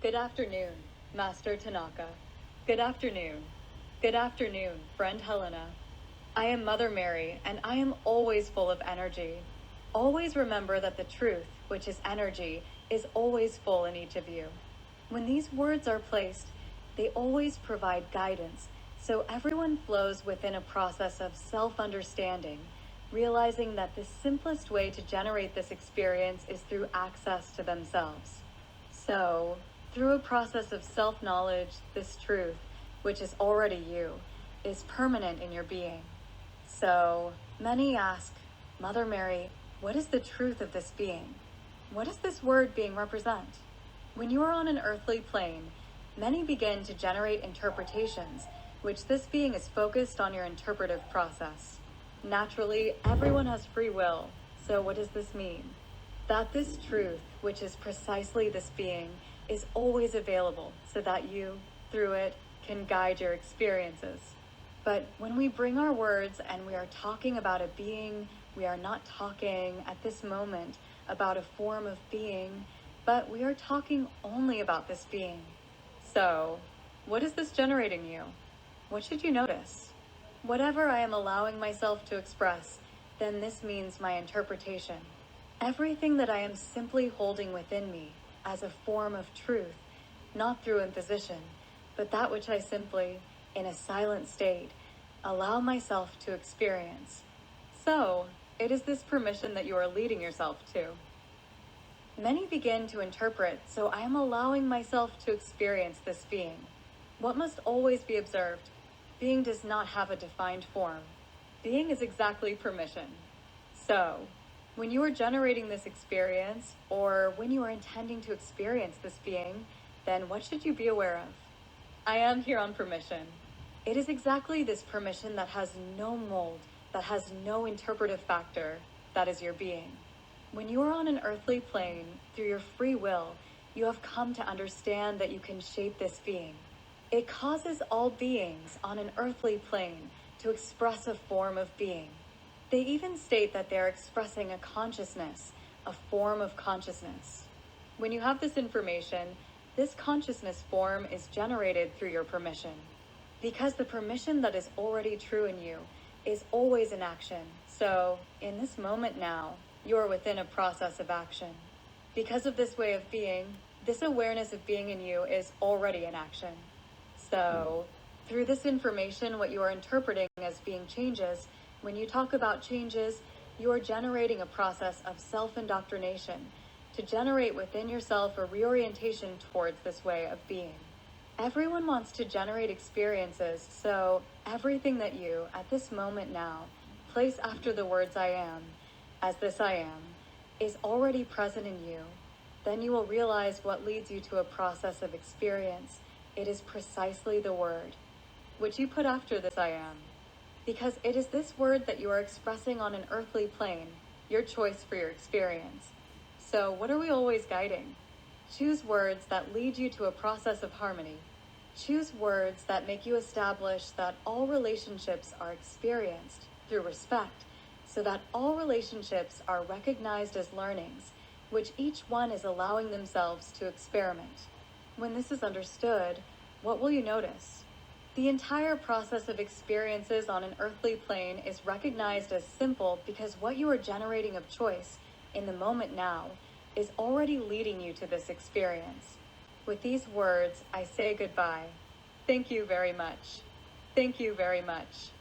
Good afternoon, Master Tanaka. Good afternoon. Good afternoon, friend Helena. I am Mother Mary, and I am always full of energy. Always remember that the truth, which is energy, is always full in each of you. When these words are placed, they always provide guidance, so everyone flows within a process of self-understanding, realizing that the simplest way to generate this experience is through access to themselves. So, through a process of self-knowledge, this truth, which is already you, is permanent in your being. So, many ask, Mother Mary, what is the truth of this being? What does this word being represent? When you are on an earthly plane, many begin to generate interpretations, which this being is focused on your interpretive process. Naturally, everyone has free will, so what does this mean? That this truth, which is precisely this being, is always available so that you, through it, can guide your experiences. But when we bring our words and we are talking about a being, we are not talking at this moment about a form of being, but we are talking only about this being. So, what is this generating you? What should you notice? Whatever I am allowing myself to express, then this means my interpretation. Everything that I am simply holding within me as a form of truth, not through imposition, but that which I simply, in a silent state, allow myself to experience. So, it is this permission that you are leading yourself to. Many begin to interpret, so I am allowing myself to experience this being. What must always be observed? Being does not have a defined form. Being is exactly permission. So, when you are generating this experience, or when you are intending to experience this being, then what should you be aware of? I am here on permission. It is exactly this permission that has no mold, that has no interpretive factor, that is your being. When you are on an earthly plane, through your free will, you have come to understand that you can shape this being. It causes all beings on an earthly plane to express a form of being. They even state that they are expressing a consciousness, a form of consciousness. When you have this information, this consciousness form is generated through your permission. Because the permission that is already true in you is always in action. So, in this moment now, you are within a process of action. Because of this way of being, this awareness of being in you is already in action. So, through this information, what you are interpreting as being changes, when you talk about changes, you are generating a process of self-indoctrination to generate within yourself a reorientation towards this way of being. Everyone wants to generate experiences, so everything that you, at this moment now, place after the words I am, as this I am, is already present in you. Then you will realize what leads you to a process of experience. It is precisely the word, which you put after this I am, because it is this word that you are expressing on an earthly plane, your choice for your experience. So what are we always guiding? Choose words that lead you to a process of harmony. Choose words that make you establish that all relationships are experienced through respect, so that all relationships are recognized as learnings, which each one is allowing themselves to experiment. When this is understood, what will you notice? The entire process of experiences on an earthly plane is recognized as simple because what you are generating of choice in the moment now is already leading you to this experience. With these words, I say goodbye. Thank you very much. Thank you very much.